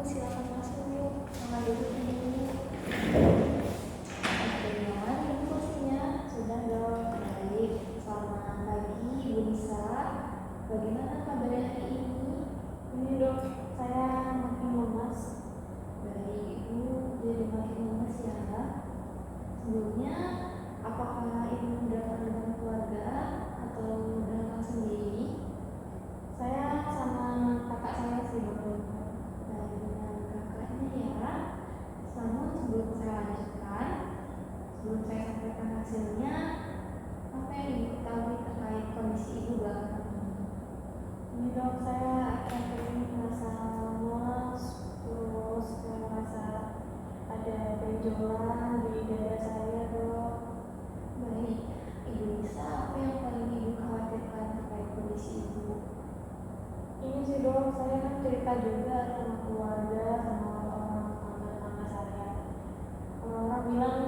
silakan masuk. Mangga duduk Ibu. Perkenalan Ibu pastinya sudah dong. Baik, selamat pagi Ibu Nisa. Bagaimana kabarnya hari ini? Ini dok, saya makin lemas. Baik Ibu, jadi makin lemas ya. Sebelumnya, apakah Ibu datang dengan keluarga atau datang sendiri? Saya sama kakak saya sih dok. Baik, dengan kakaknya ya. Namun sebelum saya lanjutkan, sebelum saya sampaikan hasilnya, apa yang Ibu ketahui terkait kondisi Ibu belakangan ini? Ini dok, saya akhir ini merasa lemas, terus saya merasa ada benjolan di dada saya dok. Baik, Ibu Nisa, apa yang paling Ibu khawatirkan terkait kondisi Ibu? Ini sih dok, saya kan cerita juga sama keluarga, sama orang tetangga saya. Orang bilang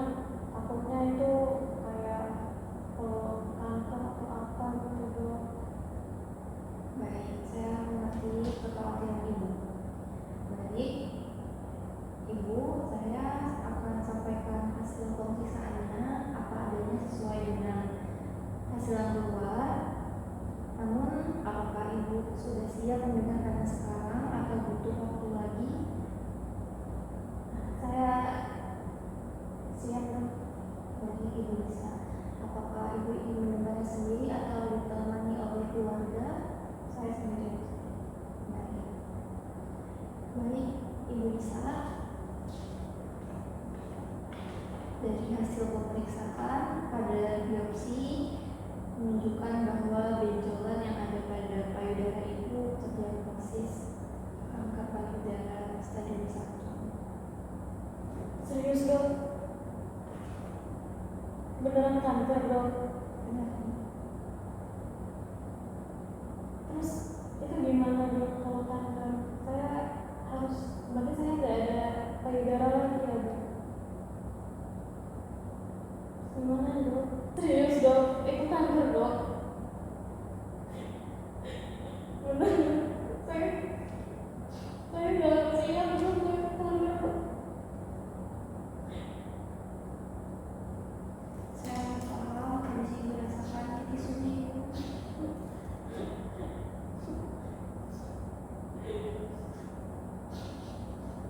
takutnya itu kayak kanker atau apa gitu dok. Baik, saya mengerti kekhawatiran Ibu. Baik, Ibu, saya akan sampaikan hasil pemeriksaannya apa adanya sesuai dengan hasil yang keluar. Namun, apakah Ibu sudah siap mendengarkannya sekarang atau butuh waktu lagi? Saya siap dok. Bagi Ibu Nisa, apakah Ibu ingin mendengarnya sendiri atau ditemani oleh keluarga? Saya sendiri. Baik, baik Ibu Nisa. Dari hasil pemeriksaan pada biopsi menunjukkan bahwa benjolan yang ada pada payudara Ibu terdiagnosis kanker payudara stadium 1. Serius dok? Beneran kanker dok? Benar. Terus itu gimana dok kalau kanker? Saya harus, berarti saya nggak ada payudara lagi ya dok? Gimana dok? Serius dok? Itu kanker dok? Bener? Saya nggak siap dok, itu kanker. Saya paham kondisi Ibu rasakan di sini.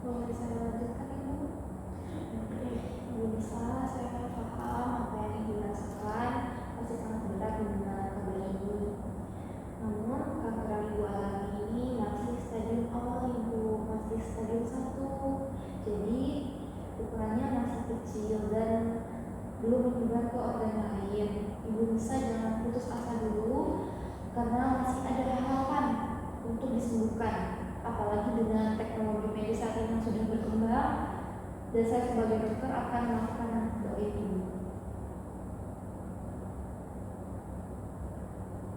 Boleh saya lanjutkan Ibu? Ibu Nisa, saya paham apa yang Ibu rasakan pasti sangat berat mendengar kabar ini. Namun kanker yang Ibu alami ini masih stadium awal Ibu, masih stadium 1. Jadi ukurannya masih kecil dan belum menyebar ke organ lain. Ibu Nisa jangan putus asa dulu karena masih ada harapan untuk disembuhkan. Apalagi dengan teknologi medis saat ini yang sudah berkembang, dan saya sebagai dokter akan melakukan yang terbaik Ibu.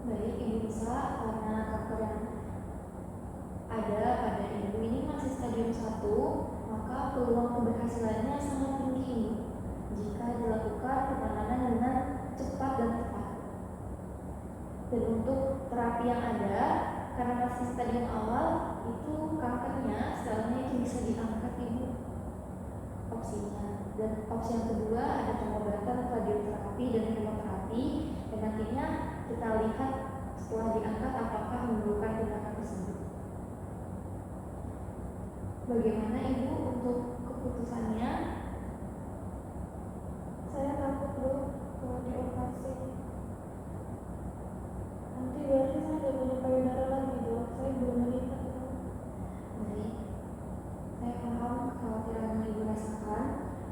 Baik Ibu Nisa, karena kanker yang ada pada Ibu ini masih stadium 1, maka peluang keberhasilannya sangat tinggi jika dilakukan penanganan dengan cepat dan tepat. Dan untuk terapi yang ada, karena masih stadium awal, itu kankernya selnya itu bisa diangkat Ibu opsinya. Dan opsi yang kedua ada pengobatan radioterapi dan kemoterapi, dan nantinya kita lihat setelah diangkat apakah memerlukan tindakan tersebut. Bagaimana Ibu untuk keputusannya? Saya takut dok kalau dioperasi. Nanti berarti saya nggak punya payudara lagi dok. Saya belum menikah dok. Baik, saya paham kekhawatiran yang Ibu rasakan.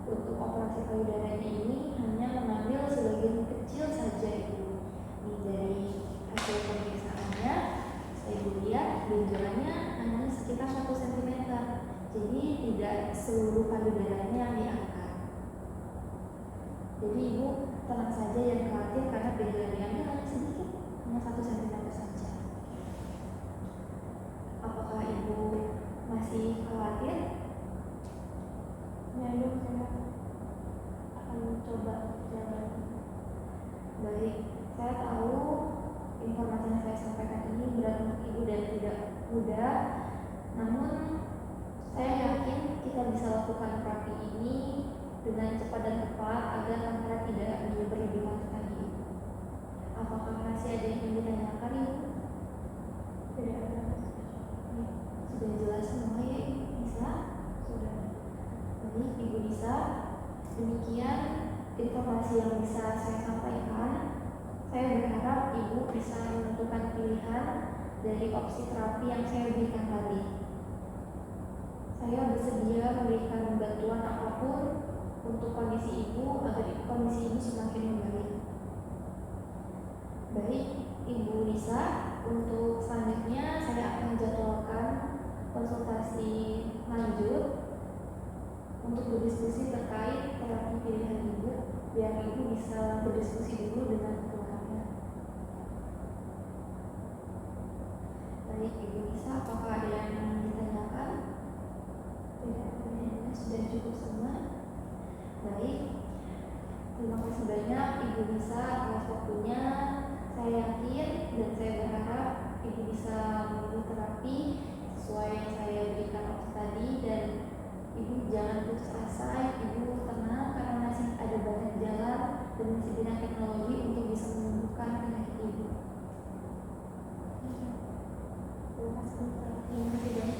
Untuk operasi payudaranya ini hanya mengambil sebagian kecil saja Ibu. Ini dari hasil pemeriksaannya, saya lihat benjolannya hanya sekitar 1 cm. Jadi tidak seluruh payudaranya yang diangkat. Jadi Ibu tenang saja, yang khawatir karena benjolan yang diambil hanya sedikit, hanya 1 cm saja. Apakah Ibu masih khawatir? Ya dok, saya akan coba jalan. Baik, saya tahu informasi yang saya sampaikan ini berat untuk Ibu dan tidak mudah. Namun Saya yakin kita bisa lakukan terapi ini dengan cepat dan tepat agar kanker tidak berlebihan lagi. Apakah masih ada yang ingin ditanyakan, Ibu? Tidak ada. Sudah jelas semua ya, Ibu Nisa? Sudah. Baik, Ibu Nisa, demikian informasi yang bisa saya sampaikan. Saya berharap Ibu bisa menentukan pilihan dari opsi terapi yang saya berikan tadi. Saya bersedia memberikan bantuan apapun untuk kondisi Ibu agar kondisi Ibu semakin membaik. Baik, Ibu Nisa, untuk selanjutnya saya akan jadwalkan konsultasi lanjut untuk berdiskusi terkait terapi pilihan Ibu, biar Ibu bisa berdiskusi dulu dengan keluarga. Baik, Ibu Nisa, apakah ada yang ingin ditanyakan? Tidak, pertanyaannya sudah cukup semua. Baik, terima kasih banyak Ibu Nisa atas waktunya. Saya yakin dan saya berharap Ibu bisa memilih terapi sesuai yang saya berikan opsi tadi, dan Ibu jangan putus asa, Ibu tenang karena masih ada banyak jalan dan masih banyak teknologi untuk bisa menyembuhkan penyakit Ibu. Terima kasih banyak.